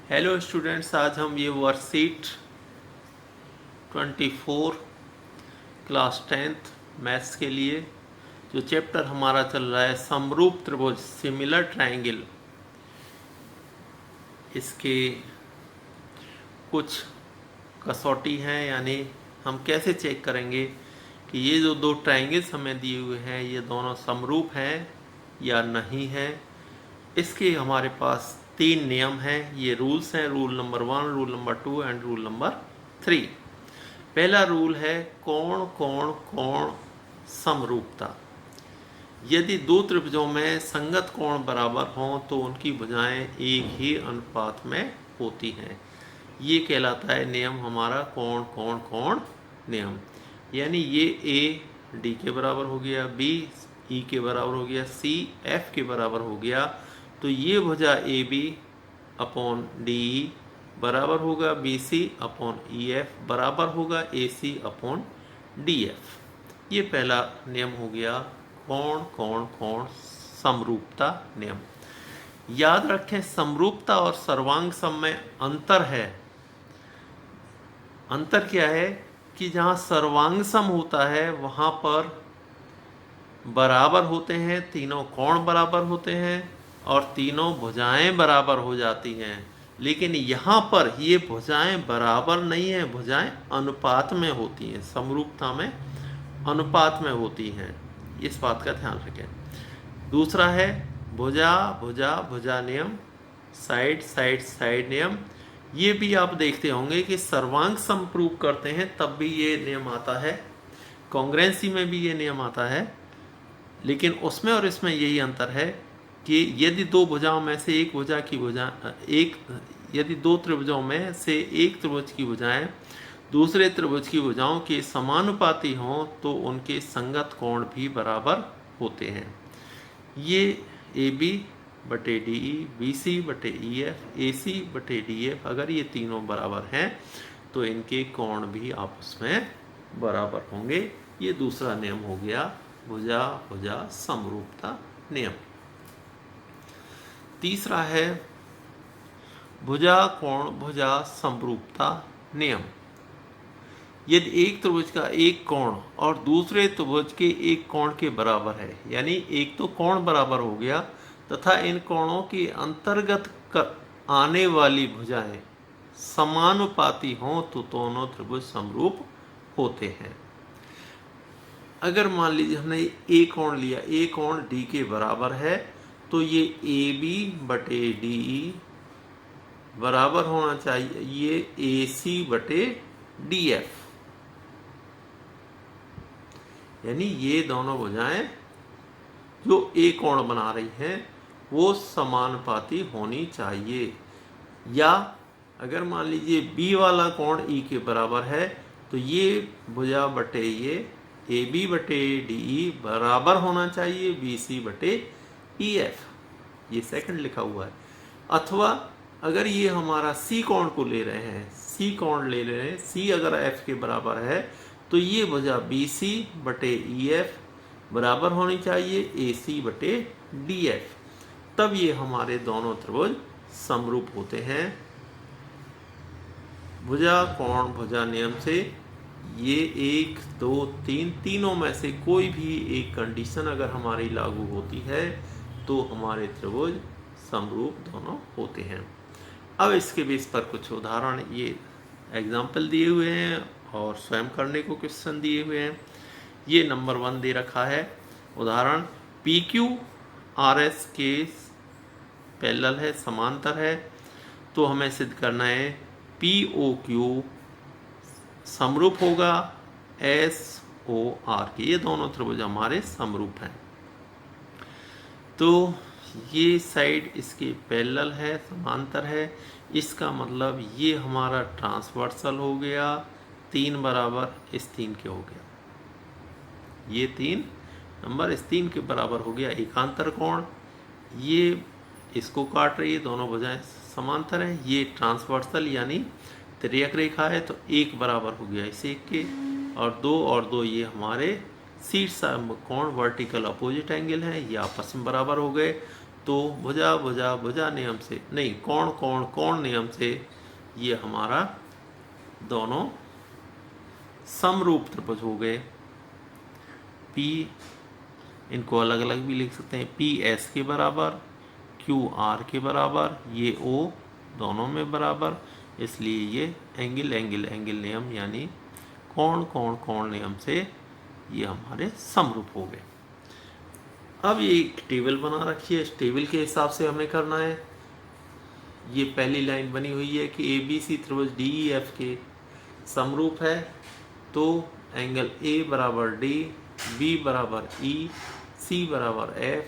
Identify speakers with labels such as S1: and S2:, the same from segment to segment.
S1: Hello students, आज हम ये वर्कशीट 24 क्लास 10th मैथ्स के लिए जो चैप्टर हमारा चल रहा है समरूप त्रिभुज सिमिलर ट्रायंगल, इसके कुछ कसौटी हैं। यानी हम कैसे चेक करेंगे कि ये जो दो ट्रायंगल्स हमें दिए हुए हैं ये दोनों समरूप हैं या नहीं है। इसके हमारे पास 3 नियम हैं, ये रूल्स हैं, rule number 1, rule number 2 and rule number 3। पहला रूल है कोण कोण कोण समरूपता। यदि दो त्रिभुजों में संगत कोण बराबर हों तो उनकी भुजाएं एक ही अनुपात में होती हैं। ये कहलाता है नियम हमारा कोण कोण कोण नियम। यानी ये ए डी के बराबर हो गया, बी ई के बराबर हो गया, सी एफ के बराबर हो गया, तो ये भुजा A B upon D E बराबर होगा B C upon E F बराबर होगा A C upon D F. ये पहला नियम हो गया कोण कोण कोण समरूपता नियम। याद रखें समरूपता और सर्वांग सम में अंतर है। अंतर क्या है कि जहाँ सर्वांग सम होता है वहाँ पर बराबर होते हैं, तीनों कोण बराबर होते हैं और तीनों भुजाएं बराबर हो जाती हैं। लेकिन यहाँ पर ये भुजाएं बराबर नहीं है, भुजाएं अनुपात में होती हैं, समरूपता में अनुपात में होती हैं। इस बात का ध्यान रखें। दूसरा है भुजा भुजा भुजा नियम, साइड साइड साइड नियम। ये भी आप देखते होंगे कि सर्वांग सम प्रूव करते हैं तब भी ये नियम आता है, कॉन्ग्रुएंसी में भी ये नियम आता है। लेकिन उसमें और इसमें यही अंतर है कि यदि दो भुजाओं में से एक भुजा की भुजा यदि दो त्रिभुजों में से एक त्रिभुज की भुजाएं दूसरे त्रिभुज की भुजाओं के समानुपाती हों तो उनके संगत कोण भी बराबर होते हैं। ये ए बी बटे डी ई, बी सी बटे ई एफ, ए सी बटे डी एफ, अगर ये तीनों बराबर हैं तो इनके कोण भी आपस में बराबर होंगे। ये दूसरा नियम हो गया भुजा भुजा समरूपता नियम। तीसरा है भुजा कोण भुजा समरूपता नियम। यदि एक त्रिभुज का एक कोण और दूसरे त्रिभुज के एक कोण के बराबर है, यानी एक तो कोण बराबर हो गया तथा इन कोणों के अंतर्गत आने वाली भुजाएं समानुपाती हों तो दोनों त्रिभुज समरूप होते हैं। अगर मान लीजिए हमने ए कोण लिया, ए कोण डी के बराबर है, तो ये ए बी बटे डी ई बराबर होना चाहिए ए सी बटे डी एफ। यानी ये दोनों भुजाएं जो ए कोण बना रही हैं वो समानुपाती होनी चाहिए। या अगर मान लीजिए बी वाला कोण ई के बराबर है तो ये भुजा बटे ये ए बी बटे डी ई बराबर होना चाहिए बी सी बटे ई एफ। ये सेकंड लिखा हुआ है। अथवा अगर ये हमारा सी कोण को ले रहे हैं, सी कोण ले रहे हैं, सी अगर एफ के बराबर है तो ये भुजा बी सी बटे ई एफ बराबर होनी चाहिए ए सी बटे डी एफ। तब ये हमारे दोनों त्रिभुज समरूप होते हैं। भुजा कोण भुजा नियम से ये 1 2 3 तीनों में से कोई भी एक कंडीशन अगर हमारी लागू होती है तो हमारे त्रिभुज समरूप दोनों होते हैं। अब इसके बेस पर कुछ उदाहरण ये एग्जाम्पल दिए हुए हैं और स्वयं करने को क्वेश्चन दिए हुए हैं। ये नंबर 1 दे रखा है उदाहरण, पी क्यू आर एस के पैरेलल है, समांतर है, तो हमें सिद्ध करना है पी ओ क्यू समरूप होगा एस ओ आर के। ये दोनों त्रिभुज हमारे समरूप हैं। तो ये साइड इसके पैरेलल है, समांतर है, इसका मतलब ये हमारा ट्रांसवर्सल हो गया, 3 बराबर इस 3 के हो गया, ये 3 नंबर इस 3 के बराबर हो गया। एकांतर कोण ये इसको काट रही है, दोनों भुजाएं समांतर हैं, ये ट्रांसवर्सल यानी तिर्यक रेखा है तो 1 बराबर हो गया इस 1 के, और 2 ये हमारे शीर्ष कोण वर्टिकल अपोजिट एंगल हैं, ये आपस में बराबर हो गए। तो भुजा भुजा भुजा नियम से नहीं, कोण कोण कोण नियम से ये हमारा दोनों समरूप त्रिभुज हो गए। P इनको अलग अलग भी लिख सकते हैं, P S के बराबर, Q R के बराबर, ये O दोनों में बराबर, इसलिए ये एंगल एंगल एंगल नियम यानी कोण कोण कोण नियम से ये हमारे समरूप हो गए। अब ये एक टेबल बना रखी है, इस टेबल के हिसाब से हमें करना है। ये पहली लाइन बनी हुई है कि ABC त्रिभुज DEF के समरूप है, तो एंगल A बराबर D, B बराबर E, C बराबर F।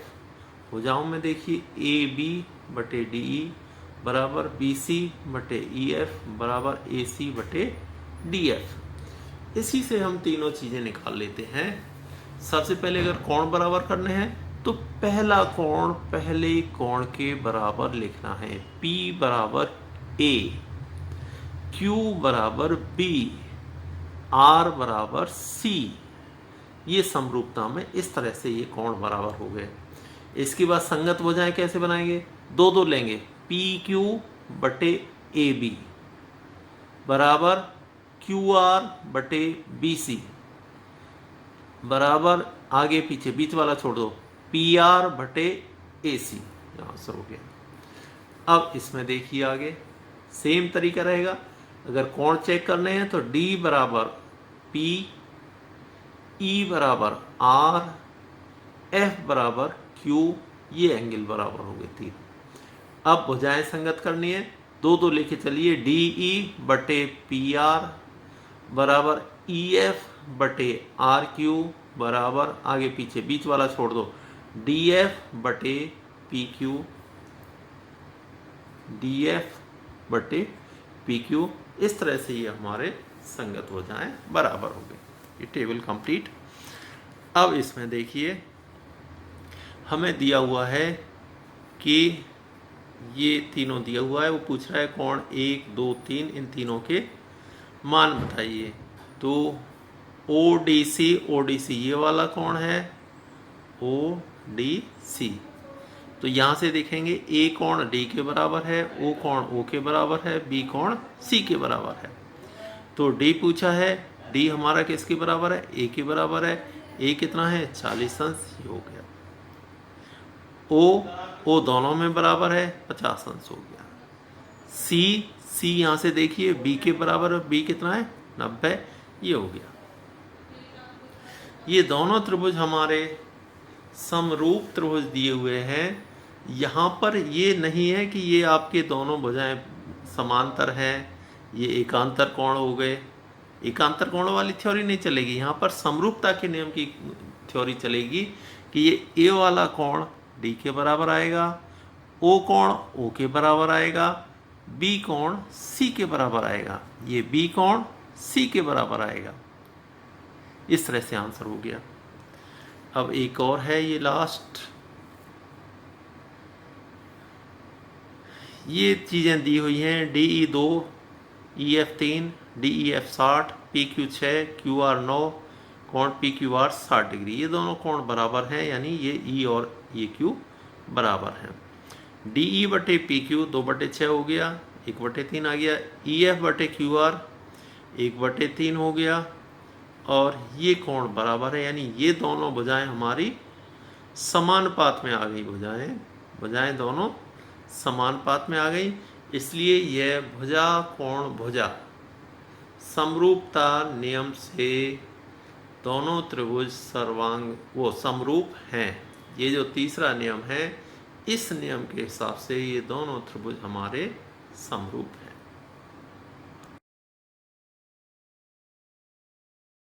S1: भुजाओं में देखिए AB बटे DE बराबर BC बटे EF बराबर AC बटे DF। इसी से हम तीनों चीज़ें निकाल लेते हैं। सबसे पहले अगर कोण बराबर करने हैं तो पहला कोण पहले कोण के बराबर लिखना है, P बराबर A, Q बराबर B, R बराबर C। ये समरूपता में इस तरह से ये कोण बराबर हो गए। इसके बाद संगत भुजाएं कैसे बनाएंगे, दो दो लेंगे, PQ बटे AB बराबर QR बटे BC बराबर, आगे पीछे बीच वाला छोड़ दो, PR बटे AC। आंसर हो गया। अब इसमें देखिए आगे सेम तरीका रहेगा। अगर कोण चेक करने हैं तो D बराबर P, E बराबर R, F बराबर Q, ये एंगल बराबर हो गए 3। अब भुजाएं संगत करनी है, दो दो लेके चलिए, DE बटे PR बराबर EF बटे RQ बराबर, आगे पीछे बीच वाला छोड़ दो, DF बटे PQ, DF बटे PQ। इस तरह से ये हमारे संगत भुजाएं बराबर हो गए। ये टेबल कंप्लीट। अब इसमें देखिए हमें दिया हुआ है कि ये तीनों दिया हुआ है, वो पूछ रहा है कोण 1 2 3 इन तीनों के मान बताइए। तो ODC ये वाला कोण है, ODC। तो यहाँ से देखेंगे A कोण D के बराबर है, O कोण O के बराबर है, B कोण C के बराबर है। तो D पूछा है, D हमारा किसके बराबर है, A के बराबर है। A कितना है 40 अंश, ये हो गया। O दोनों में बराबर है, 50 अंश हो गया। C यहाँ से देखिए B के बराबर है, B कितना है 90, ये हो गया। ये दोनों त्रिभुज हमारे समरूप त्रिभुज दिए हुए हैं। यहाँ पर ये नहीं है कि ये आपके दोनों भुजाएं समांतर हैं, ये एकांतर कोण हो गए। एकांतर कोणों वाली थ्योरी नहीं चलेगी, यहाँ पर समरूपता के नियम की थ्योरी चलेगी कि ये A वाला कोण D के बराबर आएगा, O कोण O के बराबर आएगा, B कोण C के बराबर आएगा, ये B कोण C के बराबर आएगा। इस तरह से आंसर हो गया। अब एक और है, ये लास्ट, ये चीज़ें दी हुई हैं, DE 2, EF 3, DEF 60, PQ 6, QR 9, कोण PQR 60 डिग्री। ये दोनों कोण बराबर हैं, यानी ये E और ये Q बराबर हैं। DE बटे PQ 2/6 हो गया, 1/3 आ गया। EF बटे QR 1/3 हो गया, और ये कोण बराबर है, यानी ये दोनों भुजाएं हमारी समानुपात में आ गई। भुजाएं दोनों समानुपात में आ गई, इसलिए यह भुजा कोण भुजा समरूपता नियम से दोनों त्रिभुज समरूप हैं। ये जो तीसरा नियम है, इस नियम के हिसाब से ये दोनों त्रिभुज हमारे समरूप हैं।